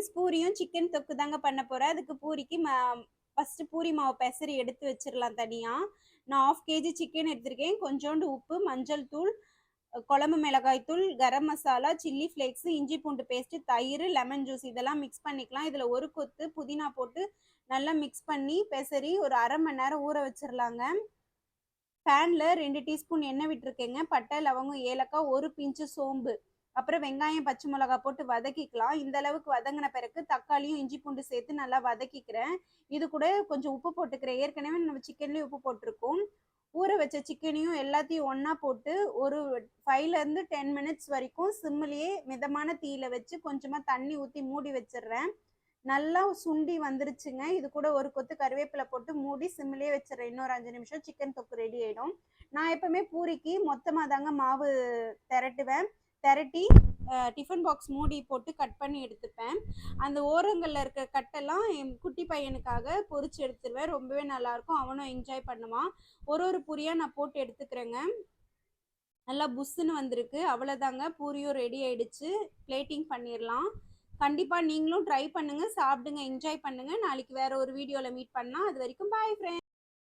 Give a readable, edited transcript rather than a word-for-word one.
Friends, பூரியும் chicken தொக்கு தாங்க பண்ண போறேன். அதுக்கு பூரிக்கு ஃபர்ஸ்ட் பூரி மாவு பெசரி எடுத்து வச்சிரலாம் தனியா. நான் 1/2 கேஜி சிக்கன் எடுத்திருக்கேன். கொஞ்சோண்டு உப்பு, மஞ்சள் தூள், குழம்பு மிளகாய் தூள், கரம் மசாலா, சில்லி ஃப்ளேக்ஸ், இஞ்சி பூண்டு பேஸ்ட், தயிர், லெமன் ஜூஸ் இதெல்லாம் மிக்ஸ் பண்ணிக்கலாம். இதுல ஒரு கொத்து புதினா போட்டு நல்லா மிக்ஸ் பண்ணி பெசரி ஒரு 1/2 மணி நேரம் ஊற வச்சிரலாங்க. பேன்ல 2 டீஸ்பூன் எண்ணெய் விட்டுருக்கேங்க. பட்டை, லவங்கம், ஏலக்காய், ஒரு பிஞ்சு சோம்பு, அப்புறம் வெங்காயம், பச்சை மிளகா போட்டு வதக்கிக்கலாம். இந்த அளவுக்கு வதங்கின பிறகு தக்காளியும் இஞ்சி பூண்டு சேர்த்து நல்லா வதக்கிக்கிறேன். இது கூட கொஞ்சம் உப்பு போட்டுக்கிறேன். ஏற்கனவே நம்ம சிக்கன்லேயே உப்பு போட்டிருக்கோம். ஊற வச்ச சிக்கனையும் எல்லாத்தையும் ஒன்றா போட்டு ஒரு 5லேருந்து 10 மினிட்ஸ் வரைக்கும் சிம்மிலேயே மிதமான தீயில வச்சு கொஞ்சமாக தண்ணி ஊற்றி மூடி வச்சிடுறேன். நல்லா சுண்டி வந்துருச்சுங்க. இது கூட ஒரு கொத்து கருவேப்பிலை போட்டு மூடி சிம்மிலேயே வச்சிடுறேன். இன்னொரு 5 நிமிஷம் சிக்கன் தொக்கு ரெடி ஆயிடும். நான் எப்பவுமே பூரிக்கு மொத்தமாக தாங்க மாவு திரட்டுவேன். திரட்டி டிஃபன் பாக்ஸ் மூடி போட்டு கட் பண்ணி எடுத்துப்பேன். அந்த ஓரங்களில் இருக்க கட்டெல்லாம் என் குட்டி பையனுக்காக பொரிச்சு எடுத்துருவேன். ரொம்பவே நல்லாயிருக்கும். அவனும் என்ஜாய் பண்ணுவான். ஒரு பூரியாக நான் போட்டு எடுத்துக்கிறேங்க. நல்லா புஷ்ஷுன்னு வந்திருக்கு. அவ்வளோதாங்க, பூரியும் ரெடி ஆயிடுச்சு. பிளேட்டிங் பண்ணிடலாம். கண்டிப்பாக நீங்களும் ட்ரை பண்ணுங்கள், சாப்பிடுங்க, என்ஜாய் பண்ணுங்கள். நாளைக்கு வேறு ஒரு வீடியோவில் மீட் பண்ணலாம். அது வரைக்கும் பாய் ஃப்ரெண்ட்ஸ்.